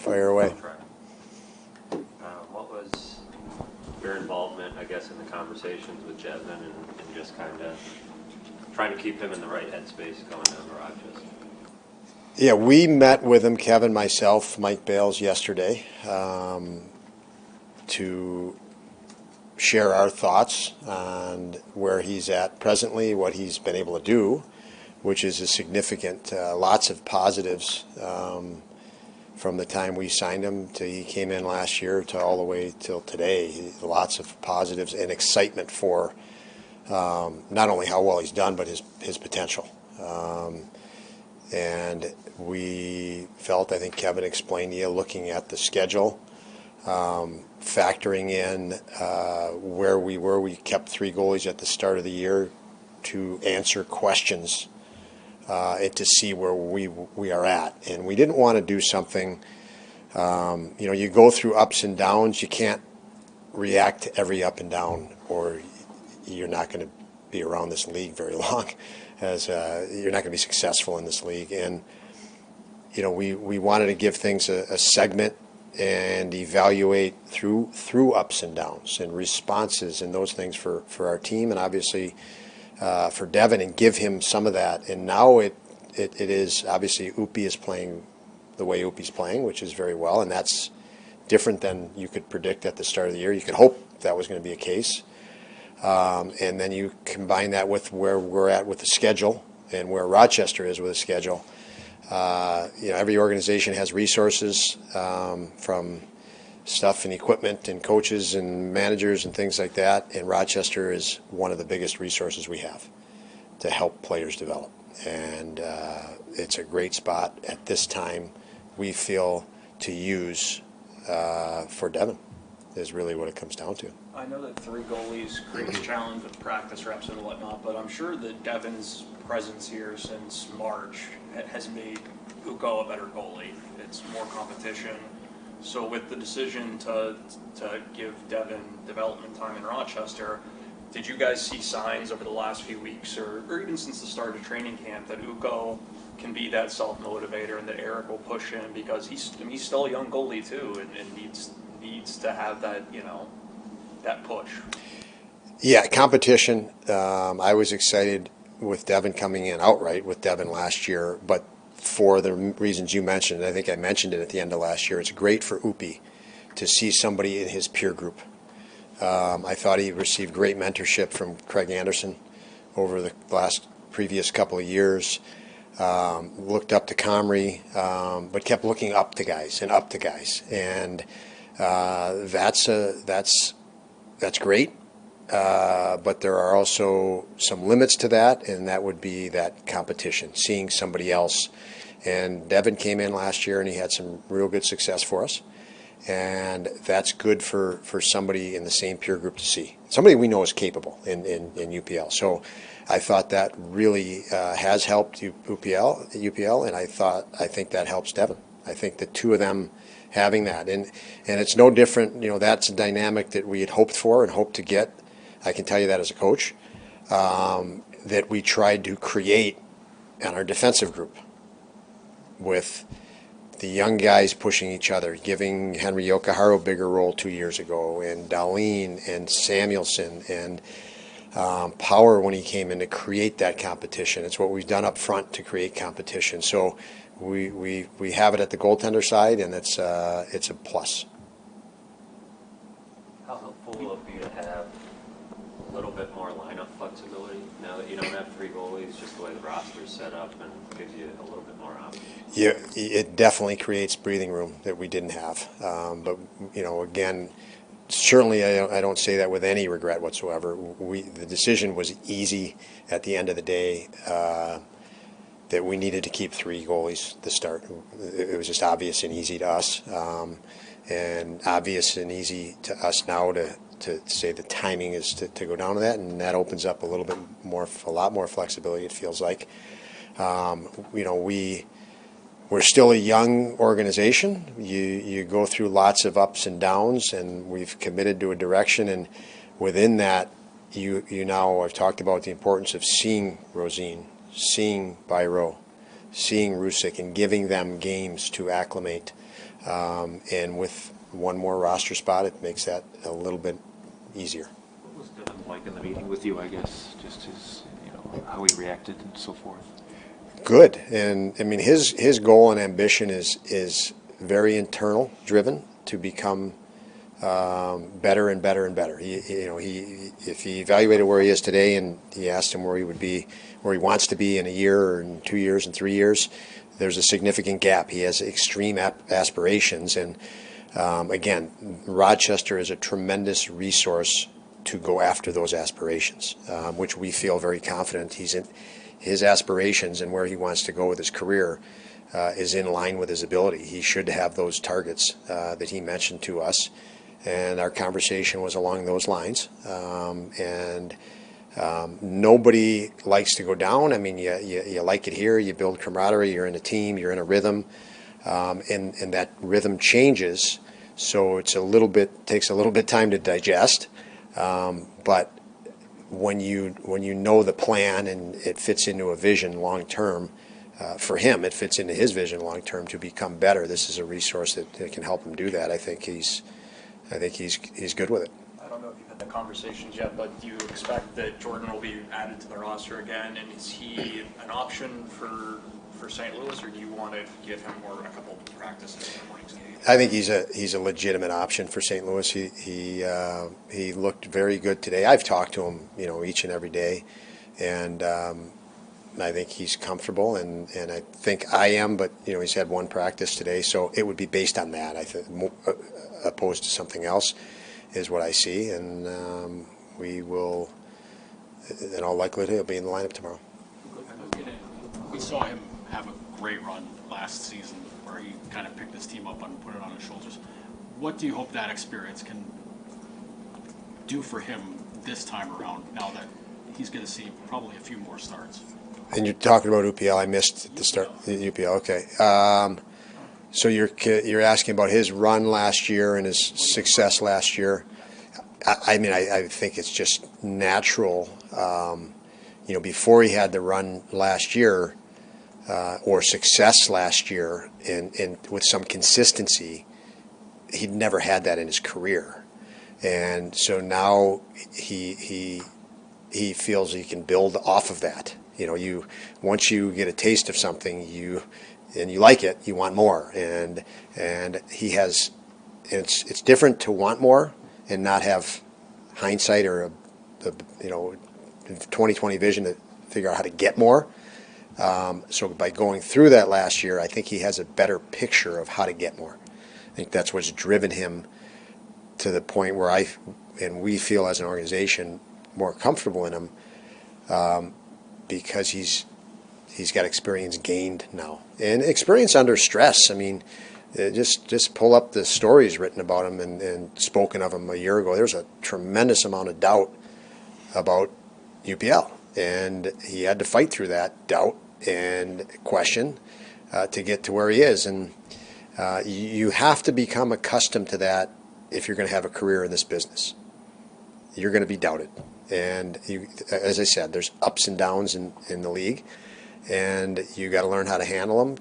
Fire away. What was your involvement, I guess, in the conversations with Devin and just kind of trying to keep him in the right headspace going down to Rochester? Yeah, we met with him, Kevin, myself, Mike Bales, yesterday to share our thoughts on where he's at presently, what he's been able to do, which is a significant, lots of positives from the time we signed him to he came in last year to all the way till today. Lots of positives and excitement for not only how well he's done, but his potential. And we felt, I think Kevin explained to you, looking at the schedule, factoring in where we were. We kept 3 goalies at the start of the year to answer questions and to see where we are at. And we didn't want to do something, you go through ups and downs. You can't react to every up and down, or you're not going to be around this league very long, as you're not going to be successful in this league. And we wanted to give things a segment and evaluate through ups and downs and responses and those things for our team, and obviously for Devin, and give him some of that. And now it is obviously Upi is playing the way Upi's playing, which is very well, and that's different than you could predict at the start of the year. You could hope that was going to be a case. And then you combine that with where we're at with the schedule and where Rochester is with the schedule. Every organization has resources from stuff and equipment and coaches and managers and things like that. And Rochester is one of the biggest resources we have to help players develop. And it's a great spot at this time, we feel, to use for Devin, is really what it comes down to. I know that 3 goalies creates challenge with practice reps and whatnot, but I'm sure that Devin's presence here since March has made Ukko a better goalie. It's more competition. So with the decision to give Devin development time in Rochester, did you guys see signs over the last few weeks or even since the start of training camp that Ukko can be that self-motivator and that Eric will push him, because he's still a young goalie too and needs to have that, that push? Yeah, competition. I was excited with Devin coming in outright with Devin last year, but for the reasons you mentioned, I think I mentioned it at the end of last year, it's great for Upi to see somebody in his peer group. I thought he received great mentorship from Craig Anderson over the previous couple of years. Looked up to Comrie, but kept looking up to guys. And that's great. But there are also some limits to that, and that would be that competition, seeing somebody else. And Devin came in last year, and he had some real good success for us. And that's good for somebody in the same peer group to see. Somebody we know is capable in UPL. So I thought that really has helped UPL, and I think that helps Devin. I think the two of them having that. And it's no different, that's a dynamic that we had hoped for and hoped to get. I can tell you that as a coach, that we tried to create in our defensive group with the young guys pushing each other, giving Henry Yokohara a bigger role 2 years ago, and Dahlin and Samuelson and Power when he came in, to create that competition. It's what we've done up front to create competition. So we have it at the goaltender side, and it's a plus. How helpful will it be to have a little bit more lineup flexibility now that you don't have 3 goalies, just the way the roster's set up, and gives you a little bit more options? Yeah, it definitely creates breathing room that we didn't have. But again, certainly I don't say that with any regret whatsoever. The decision was easy at the end of the day, that we needed to keep 3 goalies to start. It was just obvious and easy to us, and obvious and easy to us now to say the timing is to go down to that, and that opens up a lot more flexibility, it feels like. We're still a young organization. You go through lots of ups and downs, and we've committed to a direction, and within that, I've talked about the importance of seeing Rosine, seeing Byro, seeing Rusick, and giving them games to acclimate. And with one more roster spot, it makes that a little bit easier. What was Devin like in the meeting with you, I guess? Just his, how he reacted and so forth? Good. And I mean, his goal and ambition is very internal driven to become better and better and better. If he evaluated where he is today and he asked him where he would be, where he wants to be in a year or in 2 years and 3 years, there's a significant gap. He has extreme aspirations, and again, Rochester is a tremendous resource to go after those aspirations, which we feel very confident he's in. His aspirations and where he wants to go with his career is in line with his ability. He should have those targets that he mentioned to us, and our conversation was along those lines. Nobody likes to go down. I mean, you like it here. You build camaraderie. You're in a team. You're in a rhythm, and that rhythm changes. So it's takes a little bit time to digest, but when you know the plan and it fits into a vision long term, for him it fits into his vision long term to become better. This is a resource that can help him do that. I think he's good with it. I don't know if you've had the conversations yet, but do you expect that Jordan will be added to the roster again? And is he an option for St. Louis, or do you want to give him a couple practices in the mornings? I think he's a legitimate option for St. Louis. He looked very good today. I've talked to him, each and every day, and I think he's comfortable, and I think I am. But he's had one practice today, so it would be based on that. I think opposed to something else is what I see, and we will, in all likelihood, he'll be in the lineup tomorrow. We saw him have a great run last season where he kind of picked his team up and put it on his shoulders. What do you hope that experience can do for him this time around, now that he's going to see probably a few more starts? And you're talking about UPL. I missed the start. UPL, okay. So you're asking about his run last year and his success last year. I mean, I think it's just natural. Before he had the run last year, or success last year, and with some consistency, he'd never had that in his career, and so now he feels he can build off of that. Once you get a taste of something, and you like it, you want more, and he has. It's different to want more and not have hindsight or a 20/20 vision to figure out how to get more. So by going through that last year, I think he has a better picture of how to get more. I think that's what's driven him to the point where we feel as an organization more comfortable in him, because he's got experience gained now, and experience under stress. I mean, just pull up the stories written about him and spoken of him a year ago. There's a tremendous amount of doubt about UPL, and he had to fight through that doubt and question to get to where he is. And you have to become accustomed to that if you're going to have a career in this business. You're going to be doubted, and as I said, there's ups and downs in the league, and you got to learn how to handle them.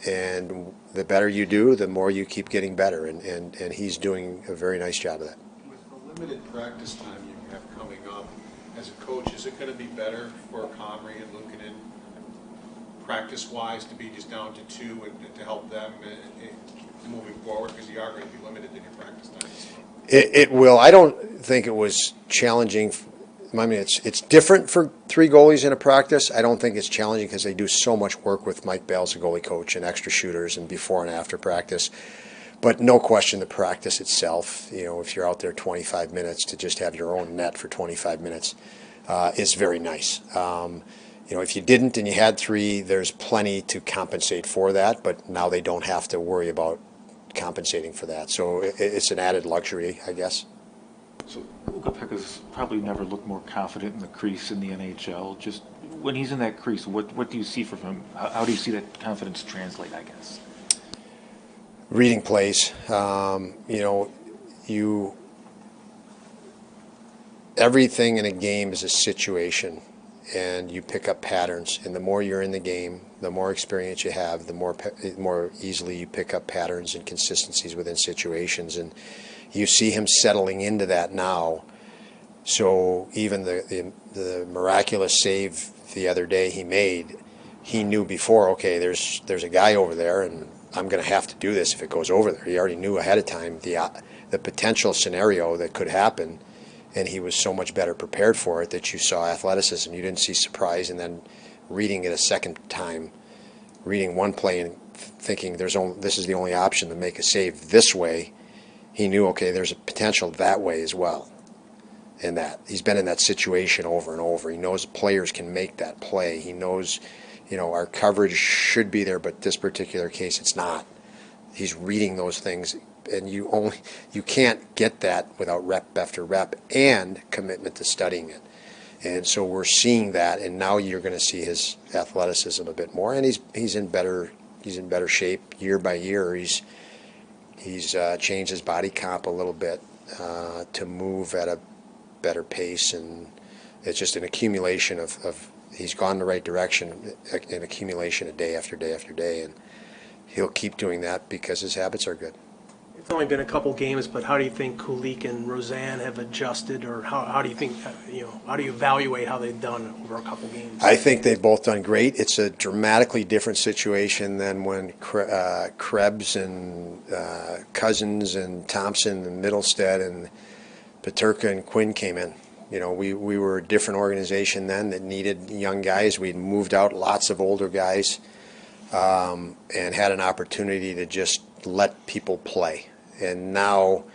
And the better you do, the more you keep getting better, and he's doing a very nice job of that. With the limited practice time you have coming up, as a coach, is it going to be better for Comrie and Luukkonen, practice-wise, to be just down to 2 and to help them moving forward, because you are going to be limited in your practice time? It will. I don't think it was challenging. I mean, it's different for 3 goalies in a practice. I don't think it's challenging because they do so much work with Mike Bales, the goalie coach, and extra shooters and before and after practice. But no question, the practice itself, if you're out there 25 minutes, to just have your own net for 25 minutes is very nice. If you didn't and you had 3, there's plenty to compensate for that, but now they don't have to worry about compensating for that. So it's an added luxury, I guess. So Ukko-Pekka's probably never looked more confident in the crease in the NHL. Just when he's in that crease, what do you see from him? How do you see that confidence translate, I guess? Reading plays. Everything in a game is a situation, and you pick up patterns. And the more you're in the game, the more experience you have, the more easily you pick up patterns and consistencies within situations, and you see him settling into that now. So even the miraculous save the other day he made, he knew before, okay, there's a guy over there, and I'm going to have to do this if it goes over there. He already knew ahead of time the potential scenario that could happen, and he was so much better prepared for it that you saw athleticism. You didn't see surprise, and then reading it a second time, reading one play and thinking this is the only option to make a save this way, he knew, okay, there's a potential that way as well. And that he's been in that situation over and over. He knows players can make that play. He knows, our coverage should be there, but this particular case it's not. He's reading those things, and you can't get that without rep after rep and commitment to studying it. And so we're seeing that, and now you're going to see his athleticism a bit more, and he's in better shape year by year. He's changed his body comp a little bit to move at a better pace, and it's just an accumulation of he's gone the right direction, an accumulation of day after day after day, and he'll keep doing that because his habits are good. It's only been a couple games, but how do you think Kulik and Roseanne have adjusted, or how do you think, how do you evaluate how they've done over a couple games? I think they've both done great. It's a dramatically different situation than when Krebs and Cousins and Thompson and Middlestead and Peterka and Quinn came in. We were a different organization then that needed young guys. We'd moved out lots of older guys and had an opportunity to just let people play. And now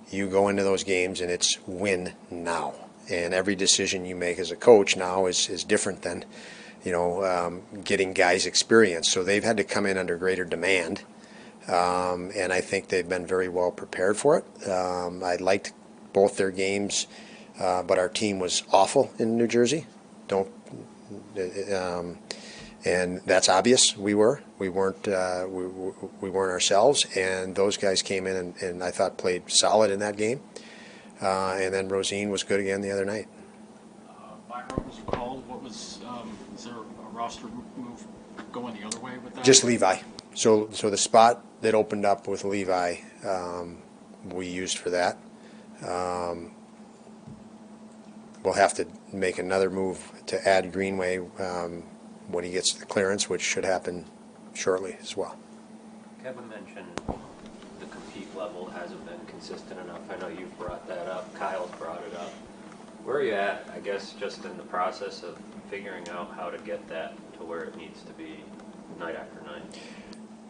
you go into those games and it's win now. And every decision you make as a coach now is different than, getting guys experience. So they've had to come in under greater demand. And I think they've been very well prepared for it. I liked both their games, but our team was awful in New Jersey. And that's obvious. We weren't ourselves, and those guys came in and I thought played solid in that game. And then Rosine was good again the other night. Byron was called. What was? Is there a roster move going the other way with that? Just Levi. So the spot that opened up with Levi, we used for that. We'll have to make another move to add Greenway when he gets the clearance, which should happen shortly as well. Kevin mentioned the compete level hasn't been consistent enough. I know you've brought that up. Kyle's brought it up. Where are you at, I guess, just in the process of figuring out how to get that to where it needs to be night after night?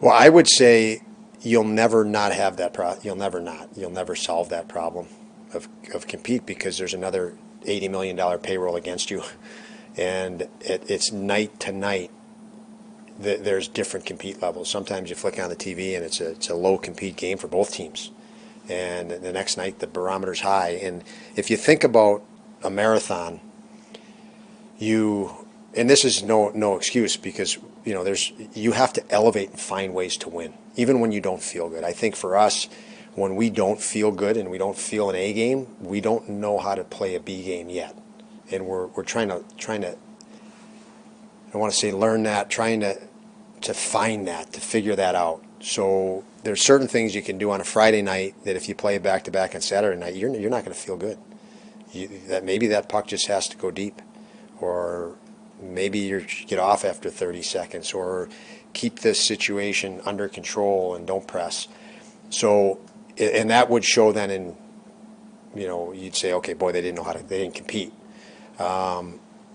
Well, I would say you'll never not have that problem. You'll never solve that problem of compete, because there's another $80 million payroll against you. And it's night to night. There's different compete levels. Sometimes you flick on the TV and it's a low compete game for both teams. And the next night the barometer's high. And if you think about a marathon, and this is no excuse, because you have to elevate and find ways to win, even when you don't feel good. I think for us, when we don't feel good and we don't feel an A game, we don't know how to play a B game yet. And we're trying to I want to say learn that, trying to find that, to figure that out. So there's certain things you can do on a Friday night that if you play back to back on Saturday night, you're not going to feel good. Maybe that puck just has to go deep, or maybe you get off after 30 seconds, or keep this situation under control and don't press. So, and that would show then in, you'd say, okay, boy, they didn't compete.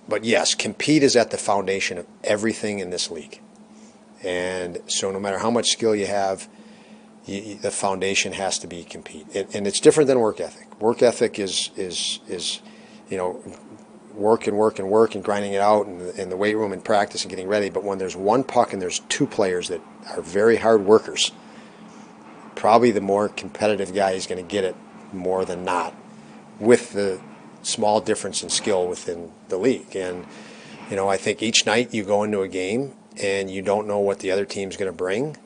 But yes, compete is at the foundation of everything in this league. And so no matter how much skill you have, the foundation has to be compete. And it's different than work ethic. Work ethic is work and grinding it out in the weight room and practice and getting ready. But when there's one puck and there's two players that are very hard workers, probably the more competitive guy is going to get it more than not, with the small difference in skill within the league. And I think each night you go into a game and you don't know what the other team's going to bring,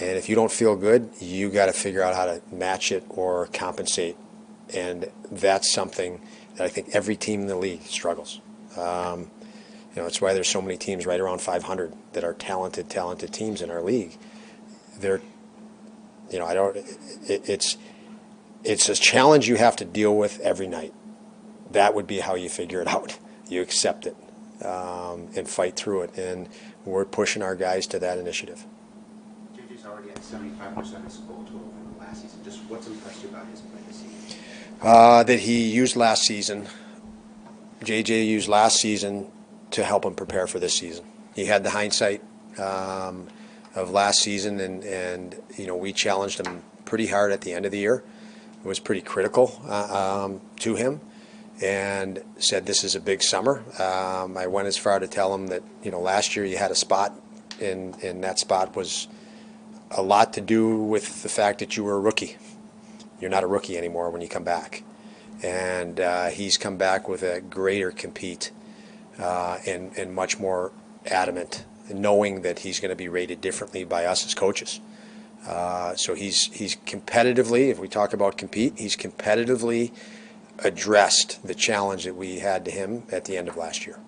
and if you don't feel good, you got to figure out how to match it or compensate. And that's something that I think every team in the league struggles. You know, it's why there's so many teams right around 500 that are talented teams in our league. They're, you know, I don't. It's a challenge you have to deal with every night. That would be how you figure it out. You accept it and fight through it. And we're pushing our guys to that initiative. JJ's already at 75% of his goal total from last season. Just what's impressed you about his play this season? That he used last season. JJ used last season to help him prepare for this season. He had the hindsight of last season, and you know, we challenged him pretty hard at the end of the year. It was pretty critical to him, and said this is a big summer. I went as far to tell him that, you know, last year you had a spot, and that spot was a lot to do with the fact that you were a rookie. You're not a rookie anymore when you come back, and he's come back with a greater compete and much more adamant, knowing that he's going to be rated differently by us as coaches. So he's competitively, if we talk about compete, he's competitively addressed the challenge that we had to him at the end of last year.